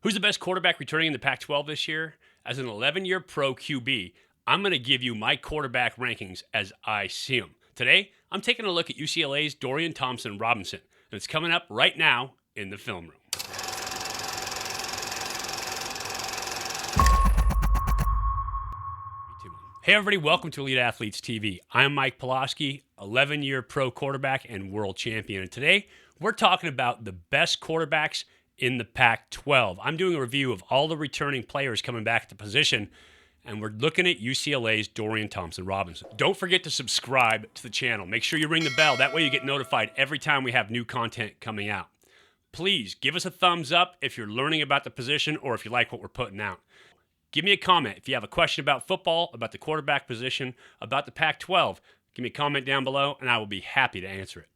Who's the best quarterback returning in the Pac-12 this year? As an 11-year pro QB, I'm going to give you my quarterback rankings as I see them. Today, I'm taking a look at UCLA's Dorian Thompson Robinson, and it's coming up right now in the film room. Hey everybody, welcome to Elite Athletes TV. I'm Mike Pawlawski, 11-year pro quarterback and world champion. And today, we're talking about the best quarterbacks in the Pac-12. I'm doing a review of all the returning players coming back at the position, and we're looking at UCLA's Dorian Thompson Robinson. Don't forget to subscribe to the channel. Make sure you ring the bell. That way you get notified every time we have new content coming out. Please give us a thumbs up if you're learning about the position or if you like what we're putting out. Give me a comment if you have a question about football, about the quarterback position, about the Pac-12. Give me a comment down below, and I will be happy to answer it.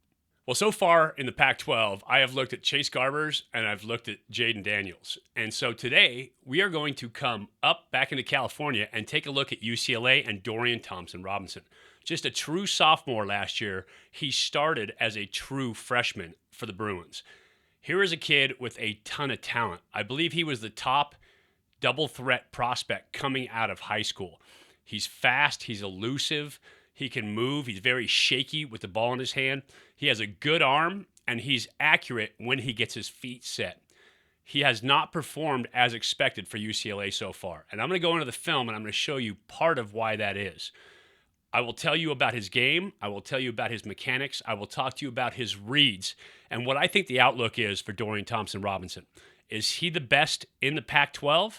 Well, so far in the Pac-12, I have looked at Chase Garber's and I've looked at Jayden Daniels. And so today, we are going to come up back into California and take a look at UCLA and Dorian Thompson Robinson. Just a true sophomore last year, he started as a true freshman for the Bruins. Here is a kid with a ton of talent. I believe he was the top double threat prospect coming out of high school. He's fast, he's elusive, he can move, he's very shaky with the ball in his hand. He has a good arm, and he's accurate when he gets his feet set. He has not performed as expected for UCLA so far. And I'm going to go into the film, and I'm going to show you part of why that is. I will tell you about his game. I will tell you about his mechanics. I will talk to you about his reads and what I think the outlook is for Dorian Thompson Robinson. Is he the best in the Pac-12?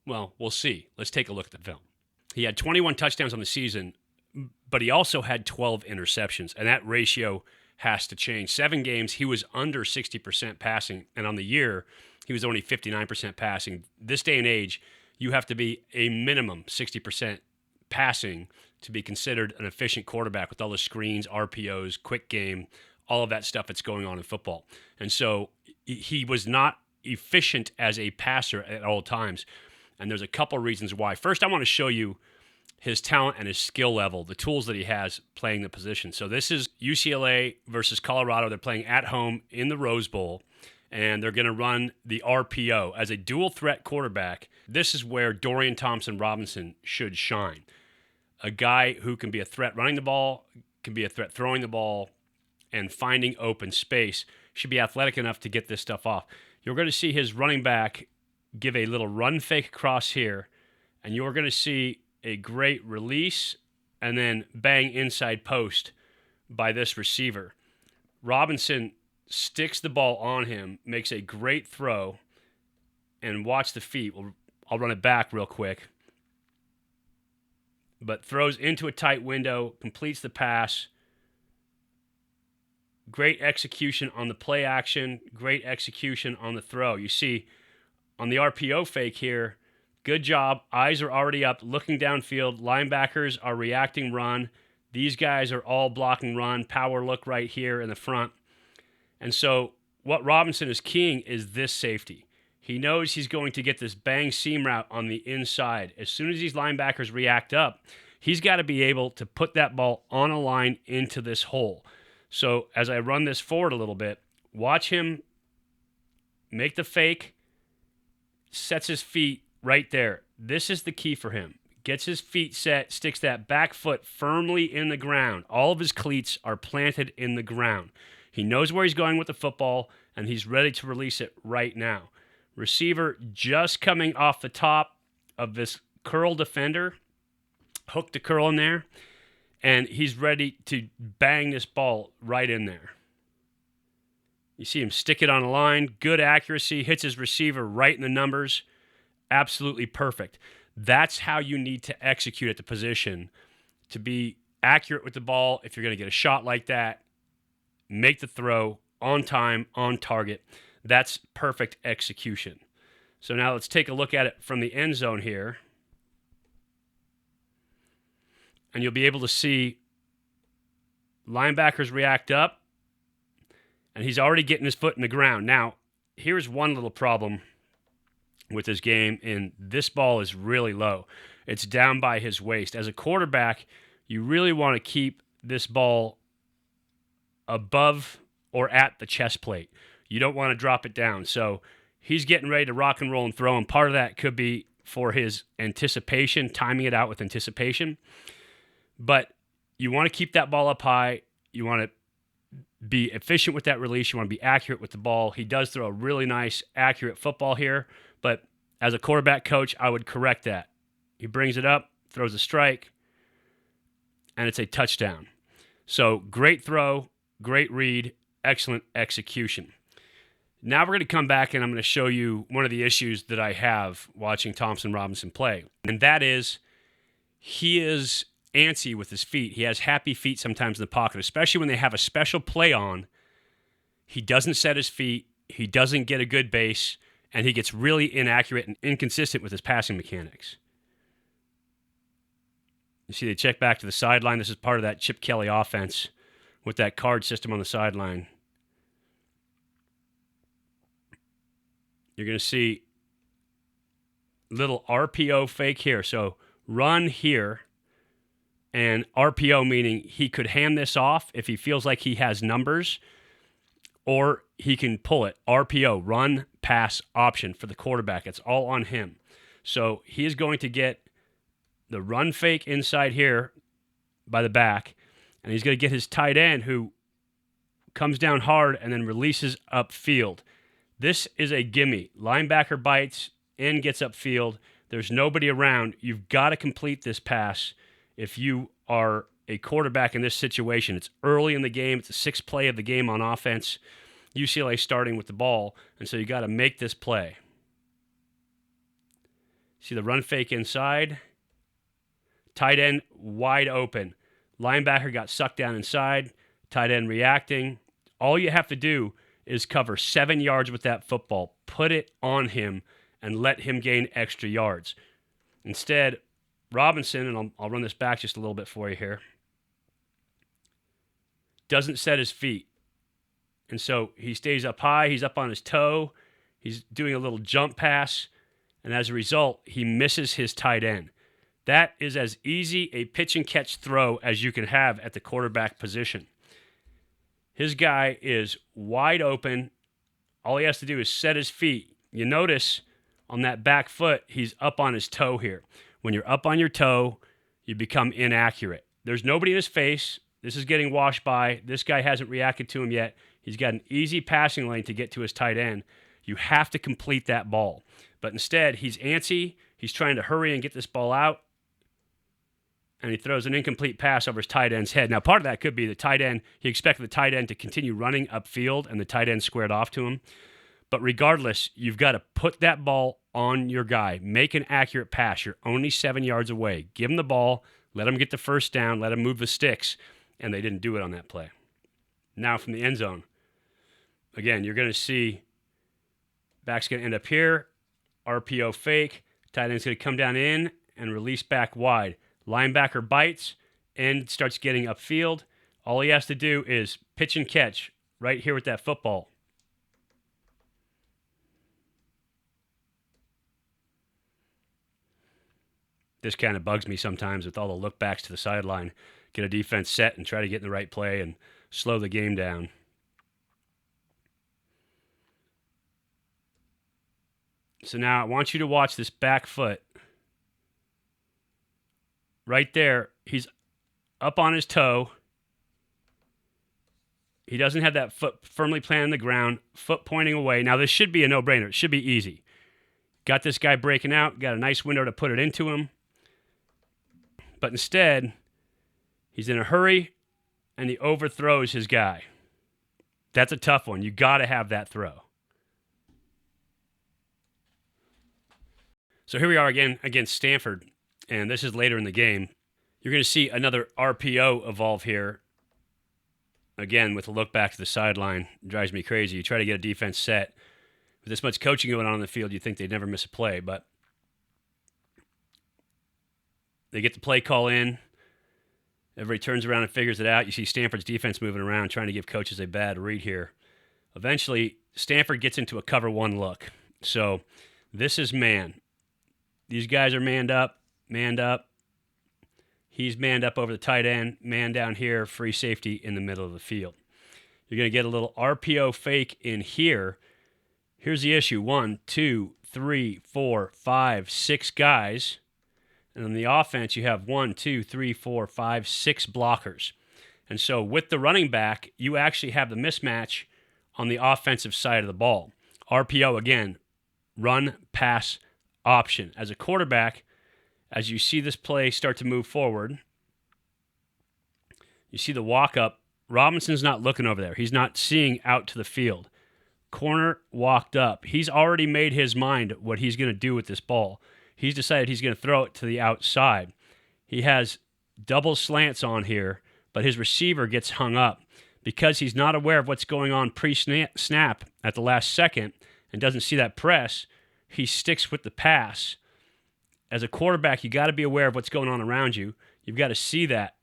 Well, we'll see. Let's take a look at the film. He had 21 touchdowns on the season, but he also had 12 interceptions, and that ratio has to change. 7 games, he was under 60% passing, and on the year, he was only 59% passing. This day and age, you have to be a minimum 60% passing to be considered an efficient quarterback with all the screens, RPOs, quick game, all of that stuff that's going on in football. And so he was not efficient as a passer at all times. And there's a couple reasons why. First, I want to show you his talent and his skill level, the tools that he has playing the position. So this is UCLA versus Colorado. They're playing at home in the Rose Bowl, and they're going to run the RPO. As a dual threat quarterback, this is where Dorian Thompson Robinson should shine. A guy who can be a threat running the ball, can be a threat throwing the ball, and finding open space. Should be athletic enough to get this stuff off. You're going to see his running back give a little run fake across here, and you're going to see a great release and then bang inside post by this receiver. Robinson sticks the ball on him, makes a great throw, and watch the feet. I'll run it back real quick. But throws into a tight window, completes the pass. Great execution on the play action, great execution on the throw. You see, on the RPO fake here, good job. Eyes are already up, looking downfield. Linebackers are reacting run. These guys are all blocking run. Power look right here in the front. And so what Robinson is keying is this safety. He knows he's going to get this bang seam route on the inside. As soon as these linebackers react up, he's got to be able to put that ball on a line into this hole. So as I run this forward a little bit, watch him make the fake, sets his feet right there. This is the key for him. Gets his feet set, sticks that back foot firmly in the ground. All of his cleats are planted in the ground. He knows where he's going with the football, and he's ready to release it right now. Receiver just coming off the top of this curl defender. Hook the curl in there, and he's ready to bang this ball right in there. You see him stick it on a line. Good accuracy. Hits his receiver right in the numbers. Absolutely perfect. That's how you need to execute at the position to be accurate with the ball. If you're going to get a shot like that, make the throw on time, on target. That's perfect execution. So now let's take a look at it from the end zone here. And you'll be able to see linebackers react up. And he's already getting his foot in the ground. Now, here's one little problem with his game, and this ball is really low. It's down by his waist. As a quarterback, you really want to keep this ball above or at the chest plate. You don't want to drop it down. So he's getting ready to rock and roll and throw, and part of that could be for his anticipation, timing it out with anticipation. But you want to keep that ball up high. You want to be efficient with that release. You want to be accurate with the ball. He does throw a really nice, accurate football here, but as a quarterback coach, I would correct that. He brings it up, throws a strike, and it's a touchdown. So great throw, great read, excellent execution. Now we're going to come back and I'm going to show you one of the issues that I have watching Thompson Robinson play, and that is he is antsy with his feet. He has happy feet sometimes in the pocket, especially when they have a special play on. He doesn't set his feet. He doesn't get a good base, and he gets really inaccurate and inconsistent with his passing mechanics. You see, they check back to the sideline. This is part of that Chip Kelly offense with that card system on the sideline. You're going to see little RPO fake here. So run here. And RPO meaning he could hand this off if he feels like he has numbers, or he can pull it. RPO, run, pass option for the quarterback. It's all on him. So he is going to get the run fake inside here by the back, and he's going to get his tight end who comes down hard and then releases upfield. This is a gimme. Linebacker bites, end gets upfield. There's nobody around. You've got to complete this pass. If you are a quarterback in this situation, it's early in the game. It's the sixth play of the game on offense. UCLA starting with the ball, and so you got to make this play. See the run fake inside. Tight end wide open. Linebacker got sucked down inside. Tight end reacting. All you have to do is cover 7 yards with that football. Put it on him and let him gain extra yards. Instead, Robinson, and I'll run this back just a little bit for you here, doesn't set his feet. And so he stays up high. He's up on his toe. He's doing a little jump pass. And as a result, he misses his tight end. That is as easy a pitch and catch throw as you can have at the quarterback position. His guy is wide open. All he has to do is set his feet. You notice on that back foot, he's up on his toe here. When you're up on your toe, you become inaccurate. There's nobody in his face. This is getting washed by. This guy hasn't reacted to him yet. He's got an easy passing lane to get to his tight end. You have to complete that ball. But instead, he's antsy. He's trying to hurry and get this ball out. And he throws an incomplete pass over his tight end's head. Now, part of that could be the tight end. He expected the tight end to continue running upfield, and the tight end squared off to him. But regardless, you've got to put that ball on your guy. Make an accurate pass. You're only 7 yards away. Give him the ball. Let him get the first down. Let him move the sticks. And they didn't do it on that play. Now from the end zone. Again, you're going to see back's going to end up here. RPO fake. Tight end's going to come down in and release back wide. Linebacker bites. End starts getting upfield. All he has to do is pitch and catch right here with that football. This kind of bugs me sometimes with all the lookbacks to the sideline. Get a defense set and try to get in the right play and slow the game down. So now I want you to watch this back foot. Right there, he's up on his toe. He doesn't have that foot firmly planted on the ground, foot pointing away. Now, this should be a no-brainer. It should be easy. Got this guy breaking out, got a nice window to put it into him. But instead, he's in a hurry, and he overthrows his guy. That's a tough one. You got to have that throw. So here we are again against Stanford, and this is later in the game. You're going to see another RPO evolve here. Again, with a look back to the sideline, it drives me crazy. You try to get a defense set. With this much coaching going on in the field, you'd think they'd never miss a play, but they get the play call in. Everybody turns around and figures it out. You see Stanford's defense moving around, trying to give coaches a bad read here. Eventually, Stanford gets into a cover one look. So this is man. These guys are manned up. He's manned up over the tight end, man down here, free safety in the middle of the field. You're going to get a little RPO fake in here, Here's the issue. 1, 2, 3, 4, 5, 6 guys. And on the offense, you have 1, 2, 3, 4, 5, 6 blockers. And so with the running back, you actually have the mismatch on the offensive side of the ball. RPO, again, run, pass, option. As a quarterback, as you see this play start to move forward, you see the walk-up. Robinson's not looking over there. He's not seeing out to the field. Corner walked up. He's already made his mind what he's going to do with this ball. He's decided he's going to throw it to the outside. He has double slants on here, but his receiver gets hung up. Because he's not aware of what's going on pre-snap at the last second and doesn't see that press, he sticks with the pass. As a quarterback, you got to be aware of what's going on around you. You've got to see that.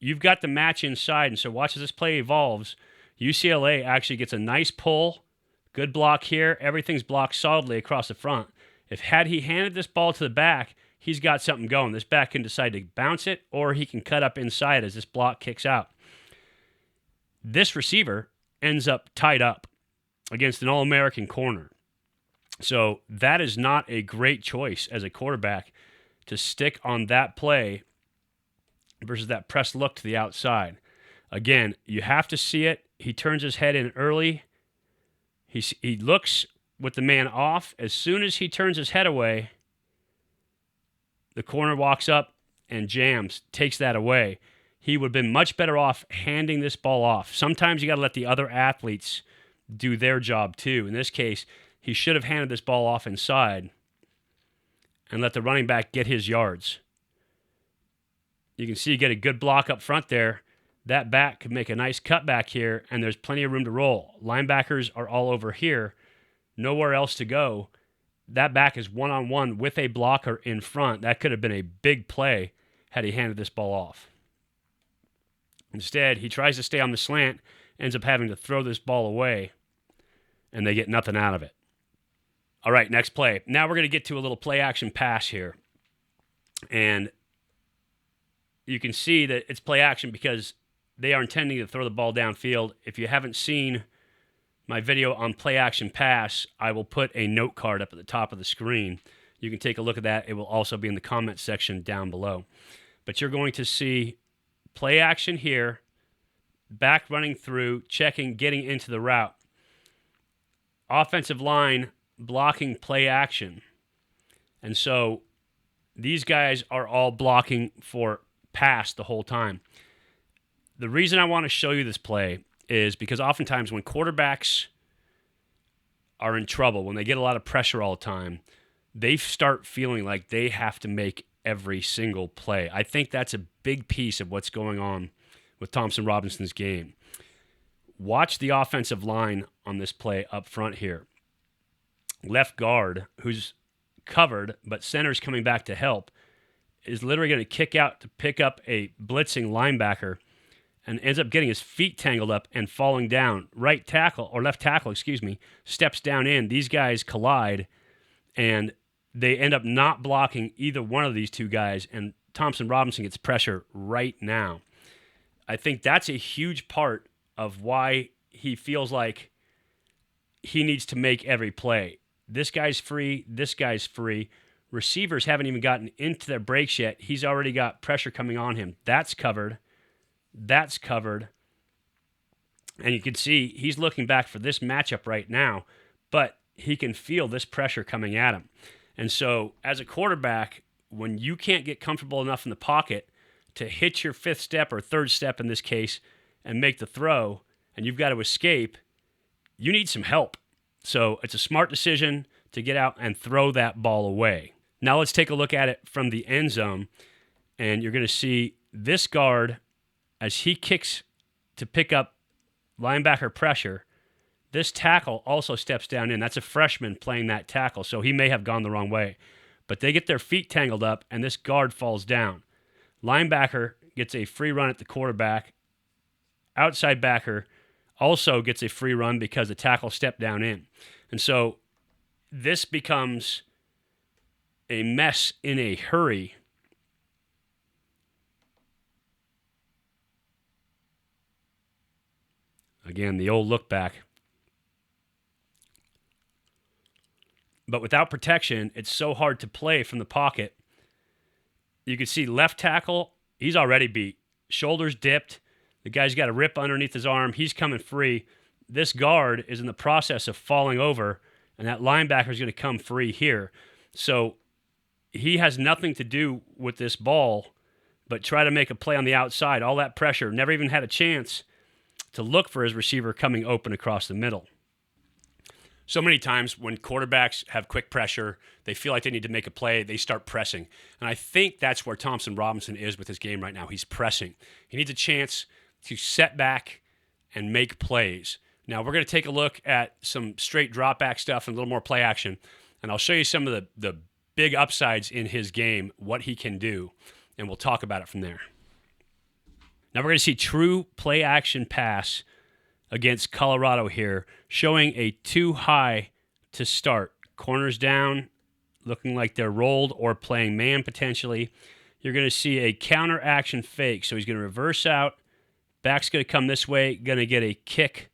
You've got the match inside, and so watch as this play evolves. UCLA actually gets a nice pull, good block here. Everything's blocked solidly across the front. Had he handed this ball to the back, he's got something going. This back can decide to bounce it, or he can cut up inside as this block kicks out. This receiver ends up tied up against an All-American corner. So that is not a great choice as a quarterback to stick on that play versus that press look to the outside. Again, you have to see it. He turns his head in early. He looks with the man off. As soon as he turns his head away, the corner walks up and jams, takes that away. He would have been much better off handing this ball off. Sometimes you got to let the other athletes do their job too. In this case, he should have handed this ball off inside and let the running back get his yards. You can see you get a good block up front there. That back could make a nice cutback here, and there's plenty of room to roll. Linebackers are all over here. Nowhere else to go. That back is one-on-one with a blocker in front. That could have been a big play had he handed this ball off. Instead, he tries to stay on the slant, ends up having to throw this ball away, and they get nothing out of it. All right, next play. Now we're going to get to a little play-action pass here. And you can see that it's play-action because they are intending to throw the ball downfield. If you haven't seen my video on play-action pass, I will put a note card up at the top of the screen. You can take a look at that. It will also be in the comment section down below. But you're going to see play action here, back running through, checking, getting into the route. Offensive line blocking play action. And so these guys are all blocking for pass the whole time. The reason I want to show you this play is because oftentimes when quarterbacks are in trouble, when they get a lot of pressure all the time, they start feeling like they have to make every single play. I think that's a big piece of what's going on with Thompson Robinson's game. Watch the offensive line on this play up front here. Left guard, who's covered, but center's coming back to help, is literally going to kick out to pick up a blitzing linebacker and ends up getting his feet tangled up and falling down. Right tackle, or left tackle, steps down in. These guys collide, and they end up not blocking either one of these two guys, and Thompson Robinson gets pressure right now. I think that's a huge part of why he feels like he needs to make every play. This guy's free. This guy's free. Receivers haven't even gotten into their breaks yet. He's already got pressure coming on him. That's covered. That's covered. And you can see he's looking back for this matchup right now, but he can feel this pressure coming at him. And so as a quarterback, when you can't get comfortable enough in the pocket to hit your fifth step or third step in this case and make the throw, and you've got to escape, you need some help. So it's a smart decision to get out and throw that ball away. Now let's take a look at it from the end zone, and you're going to see this guard, as he kicks to pick up linebacker pressure, this tackle also steps down in. That's a freshman playing that tackle, so he may have gone the wrong way. But they get their feet tangled up, and this guard falls down. Linebacker gets a free run at the quarterback. Outside backer also gets a free run because the tackle stepped down in. And so this becomes a mess in a hurry. Again, the old look back. But without protection, it's so hard to play from the pocket. You can see left tackle, he's already beat. Shoulders dipped. The guy's got a rip underneath his arm. He's coming free. This guard is in the process of falling over, and that linebacker is going to come free here. So he has nothing to do with this ball but try to make a play on the outside. All that pressure, never even had a chance to look for his receiver coming open across the middle. So many times when quarterbacks have quick pressure, they feel like they need to make a play, they start pressing. And I think that's where Thompson Robinson is with his game right now. He's pressing. He needs a chance to set back and make plays. Now, we're going to take a look at some straight drop back stuff and a little more play action, and I'll show you some of the big upsides in his game, what he can do, and we'll talk about it from there. Now, we're going to see true play action pass against Colorado here, showing a too high to start. Corners down, looking like they're rolled or playing man potentially. You're going to see a counter action fake. So he's going to reverse out. Back's going to come this way, going to get a kick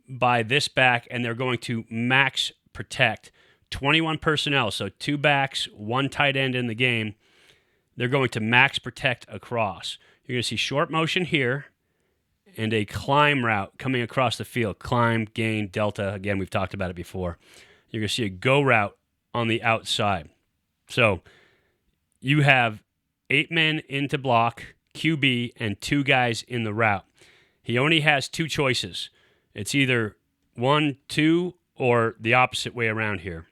by this back, and they're going to max protect. 21 personnel, so 2 backs, 1 tight end in the game. They're going to max protect across. You're going to see short motion here and a climb route coming across the field. Climb, gain, delta. Again, we've talked about it before. You're going to see a go route on the outside. So you have 8 men into block, QB, and 2 guys in the route. He only has 2 choices. It's either 1, 2, or the opposite way around here.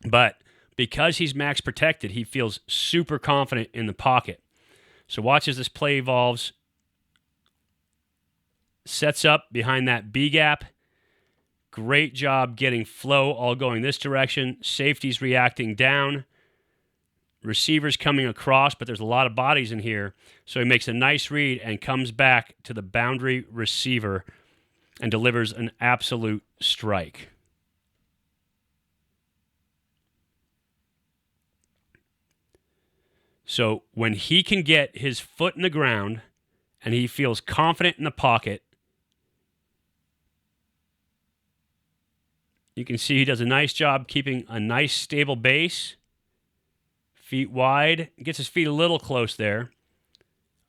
But because he's max protected, he feels super confident in the pocket. So watch as this play evolves. Sets up behind that B gap. Great job getting flow all going this direction. Safety's reacting down. Receivers coming across, but there's a lot of bodies in here. So he makes a nice read and comes back to the boundary receiver and delivers an absolute strike. So when he can get his foot in the ground and he feels confident in the pocket, you can see he does a nice job keeping a nice stable base. Feet wide. Gets his feet a little close there.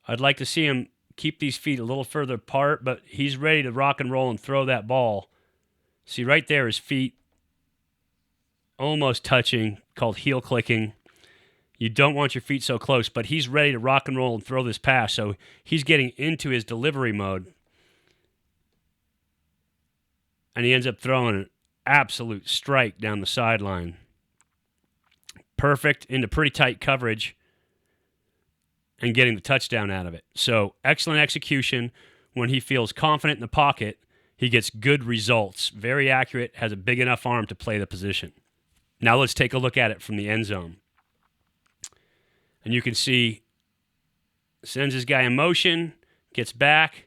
I'd like to see him keep these feet a little further apart, but he's ready to rock and roll and throw that ball. See right there, his feet almost touching, called heel clicking. You don't want your feet so close, but he's ready to rock and roll and throw this pass, so he's getting into his delivery mode. And he ends up throwing an absolute strike down the sideline. Perfect into pretty tight coverage and getting the touchdown out of it. So excellent execution. When he feels confident in the pocket, he gets good results. Very accurate, has a big enough arm to play the position. Now let's take a look at it from the end zone. And you can see, sends his guy in motion, gets back.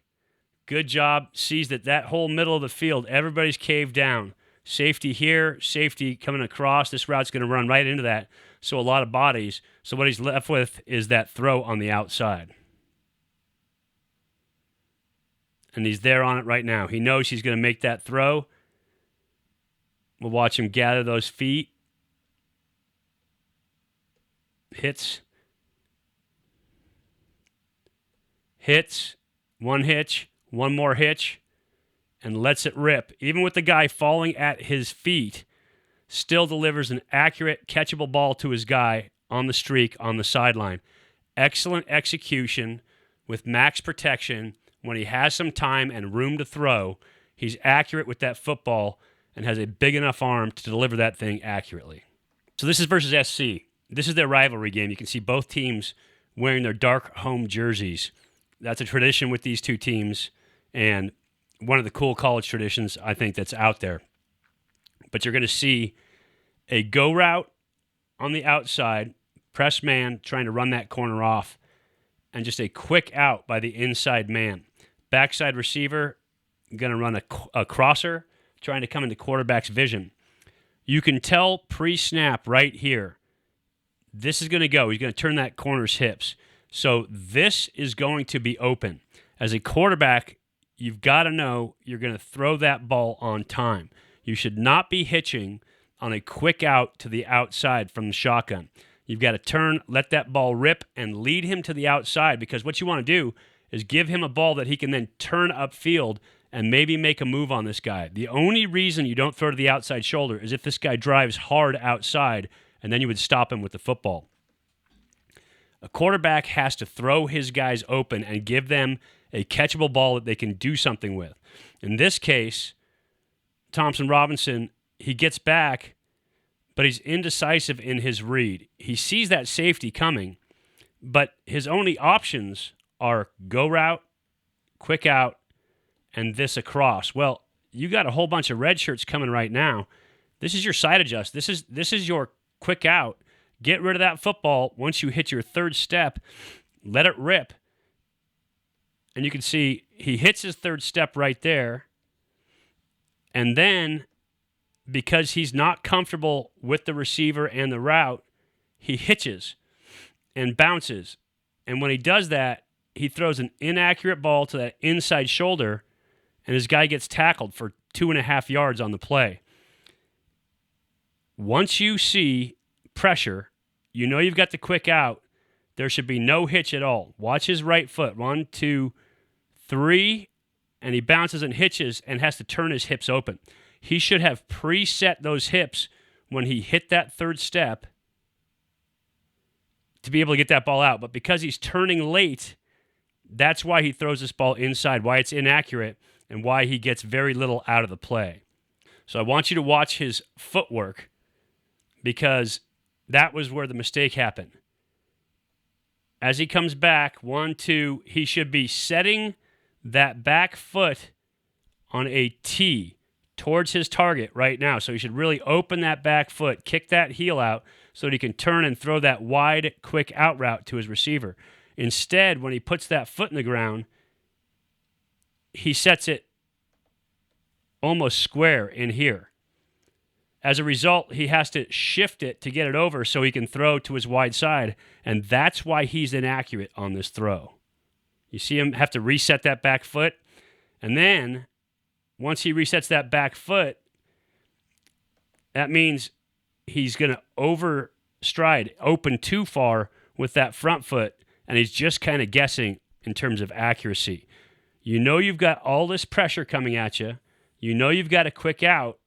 Good job. Sees that whole middle of the field, everybody's caved down. Safety here, safety coming across. This route's going to run right into that. So a lot of bodies. So what he's left with is that throw on the outside. And he's there on it right now. He knows he's going to make that throw. We'll watch him gather those feet. Hits. One hitch, one more hitch, and lets it rip. Even with the guy falling at his feet, still delivers an accurate, catchable ball to his guy on the streak, on the sideline. Excellent execution with max protection. When he has some time and room to throw, he's accurate with that football and has a big enough arm to deliver that thing accurately. So this is versus SC. This is their rivalry game. You can see both teams wearing their dark home jerseys. That's a tradition with these two teams, and one of the cool college traditions I think that's out there. But you're going to see a go route on the outside, press man trying to run that corner off, and just a quick out by the inside man. Backside receiver going to run a crosser, trying to come into quarterback's vision. You can tell pre-snap right here, this is going to go. He's going to turn that corner's hips. So this is going to be open. As a quarterback, you've got to know you're going to throw that ball on time. You should not be hitching on a quick out to the outside from the shotgun. You've got to turn, let that ball rip, and lead him to the outside, because what you want to do is give him a ball that he can then turn upfield and maybe make a move on this guy. The only reason you don't throw to the outside shoulder is if this guy drives hard outside, and then you would stop him with the football. A quarterback has to throw his guys open and give them a catchable ball that they can do something with. In this case, Thompson Robinson, he gets back, but he's indecisive in his read. He sees that safety coming, but his only options are go route, quick out, and this across. Well, you got a whole bunch of red shirts coming right now. This is your side adjust. This is your quick out. Get rid of that football. Once you hit your third step, let it rip. And you can see he hits his third step right there. And then, because he's not comfortable with the receiver and the route, he hitches and bounces. And when he does that, he throws an inaccurate ball to that inside shoulder, and his guy gets tackled for 2.5 yards on the play. Once you see pressure, you know you've got the quick out. There should be no hitch at all. Watch his right foot. 1, 2, 3, and he bounces and hitches and has to turn his hips open. He should have preset those hips when he hit that third step to be able to get that ball out. But because he's turning late, that's why he throws this ball inside, why it's inaccurate, and why he gets very little out of the play. So I want you to watch his footwork, because that was where the mistake happened. As he comes back, 1, 2, he should be setting that back foot on a T towards his target right now. So he should really open that back foot, kick that heel out so that he can turn and throw that wide, quick out route to his receiver. Instead, when he puts that foot in the ground, he sets it almost square in here. As a result, he has to shift it to get it over so he can throw to his wide side, and that's why he's inaccurate on this throw. You see him have to reset that back foot, and then once he resets that back foot, that means he's going to overstride, open too far with that front foot, and he's just kind of guessing in terms of accuracy. You know you've got all this pressure coming at you. You know you've got a quick out.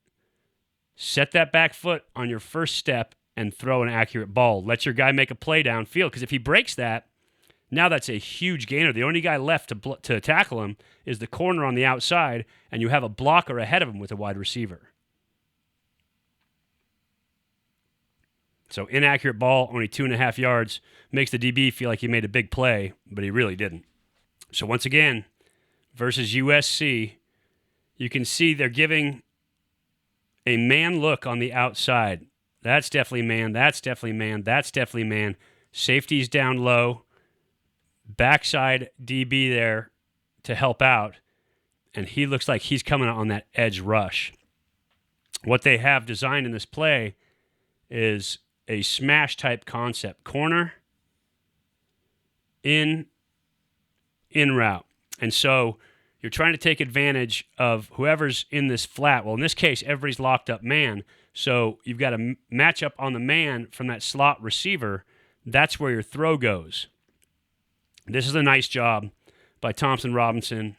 Set that back foot on your first step and throw an accurate ball. Let your guy make a play downfield, because if he breaks that, now that's a huge gainer. The only guy left to tackle him is the corner on the outside, and you have a blocker ahead of him with a wide receiver. So inaccurate ball, only 2.5 yards, makes the DB feel like he made a big play, but he really didn't. So once again, versus USC, you can see they're giving a man look on the outside. That's definitely man. That's definitely man. That's definitely man. Safety's down low. Backside DB there to help out. And he looks like he's coming on that edge rush. What they have designed in this play is a smash type concept. Corner, in route. And so you're trying to take advantage of whoever's in this flat. Well, in this case, everybody's locked up man. So you've got to match up on the man from that slot receiver. That's where your throw goes. This is a nice job by Thompson Robinson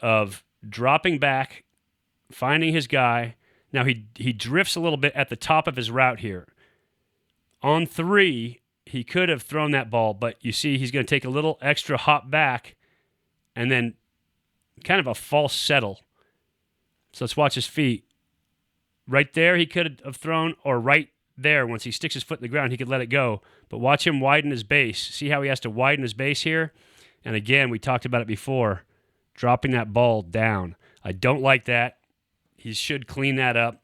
of dropping back, finding his guy. Now he drifts a little bit at the top of his route here. On 3, he could have thrown that ball, but you see he's going to take a little extra hop back and then kind of a false settle. So let's watch his feet. Right there he could have thrown, or right there, once he sticks his foot in the ground, he could let it go. But watch him widen his base. See how he has to widen his base here? And again, we talked about it before, dropping that ball down. I don't like that. He should clean that up.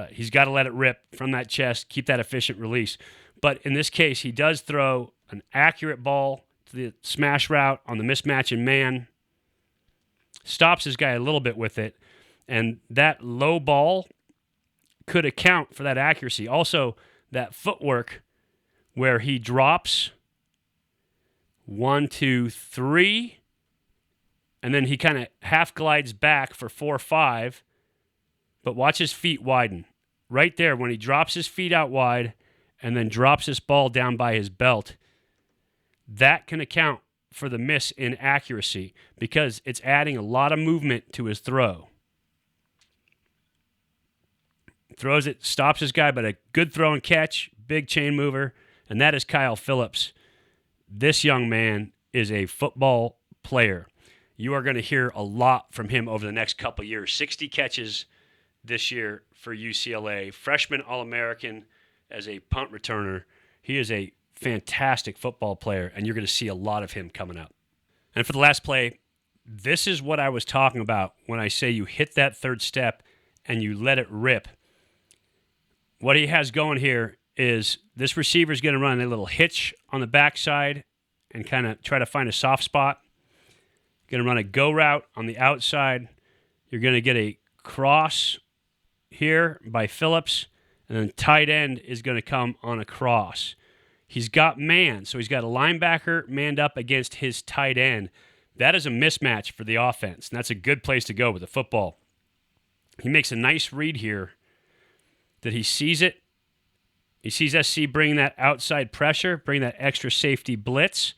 He's got to let it rip from that chest, keep that efficient release. But in this case, he does throw an accurate ball to the smash route on the mismatch in man, stops his guy a little bit with it, and that low ball could account for that accuracy. Also, that footwork where he drops 1, 2, 3, and then he kind of half glides back for 4, 5, but watch his feet widen. right there, when he drops his feet out wide and then drops this ball down by his belt, that can account for the miss in accuracy because it's adding a lot of movement to his throw. Throws it, stops his guy, but a good throw and catch, big chain mover, and that is Kyle Phillips. This young man is a football player. You are going to hear a lot from him over the next couple of years. 60 catches this year for UCLA. Freshman All-American as a punt returner. He is a fantastic football player, and you're going to see a lot of him coming up. And for the last play, this is what I was talking about when I say you hit that third step and you let it rip. What he has going here is this receiver is going to run a little hitch on the backside and kind of try to find a soft spot. Going to run a go route on the outside. You're going to get a cross here by Phillips, and then tight end is going to come on a cross. He's got man, so he's got a linebacker manned up against his tight end. That is a mismatch for the offense, and that's a good place to go with the football. He makes a nice read here that he sees it. He sees SC bring that outside pressure, bring that extra safety blitz.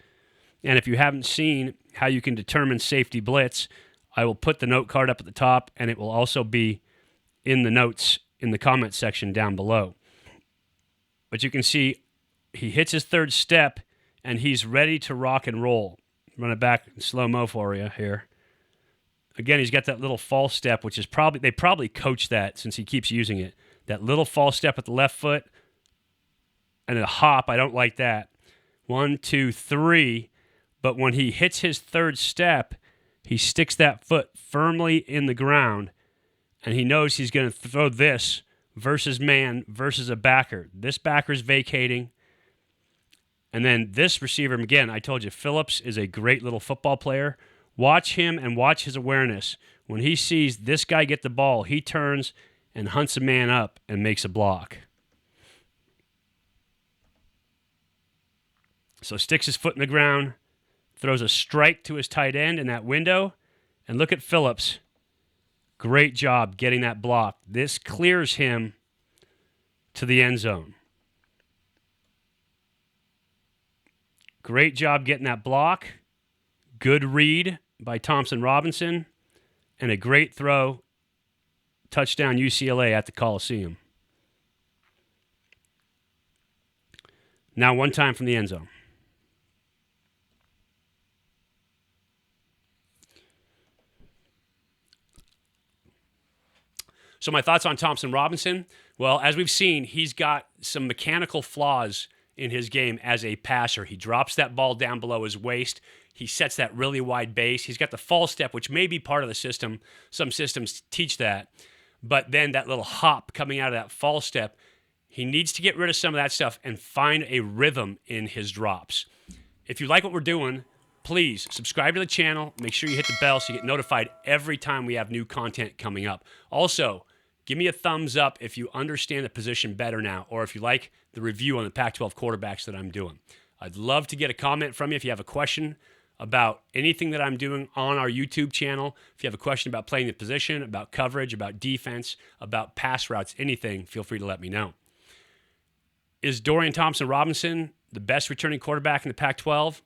And if you haven't seen how you can determine safety blitz, I will put the note card up at the top, and it will also be in the notes in the comment section down below. But you can see he hits his third step, and he's ready to rock and roll. Run it back in slow-mo for you here. Again, he's got that little false step, which is they probably coach that since he keeps using it. That little false step with the left foot and a hop. I don't like that. 1, 2, 3. But when he hits his third step, he sticks that foot firmly in the ground, and he knows he's going to throw this versus man versus a backer. This backer's vacating. And then this receiver, again, I told you, Phillips is a great little football player. Watch him and watch his awareness. When he sees this guy get the ball, he turns and hunts a man up and makes a block. So sticks his foot in the ground, throws a strike to his tight end in that window, and look at Phillips. Great job getting that block. This clears him to the end zone. Great job getting that block. Good read by Thompson Robinson, and a great throw. Touchdown UCLA at the Coliseum. Now one time from the end zone. So my thoughts on Thompson Robinson, well, as we've seen, he's got some mechanical flaws in his game as a passer. He drops that ball down below his waist. He sets that really wide base. He's got the false step, which may be part of the system. Some systems teach that. But then that little hop coming out of that false step, he needs to get rid of some of that stuff and find a rhythm in his drops. If you like what we're doing, please subscribe to the channel. Make sure you hit the bell so you get notified every time we have new content coming up. Also, give me a thumbs up if you understand the position better now, or if you like the review on the Pac-12 quarterbacks that I'm doing. I'd love to get a comment from you if you have a question about anything that I'm doing on our YouTube channel. If you have a question about playing the position, about coverage, about defense, about pass routes, anything, feel free to let me know. Is Dorian Thompson Robinson the best returning quarterback in the Pac-12?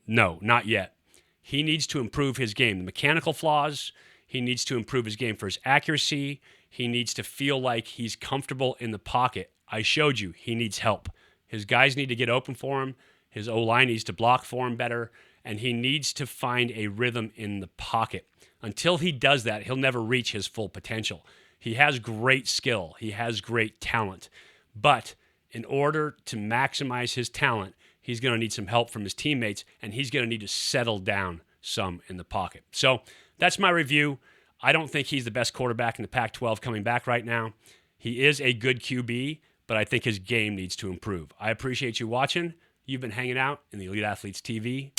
No, not yet. He needs to improve his game. The mechanical flaws, he needs to improve his game for his accuracy. He needs to feel like he's comfortable in the pocket. I showed you he needs help. His guys need to get open for him. His O-line needs to block for him better. And he needs to find a rhythm in the pocket. Until he does that, he'll never reach his full potential. He has great skill. He has great talent. But in order to maximize his talent, he's going to need some help from his teammates, and he's going to need to settle down some in the pocket. So that's my review. I don't think he's the best quarterback in the Pac-12 coming back right now. He is a good QB, but I think his game needs to improve. I appreciate you watching. You've been hanging out in the Elite Athletes TV.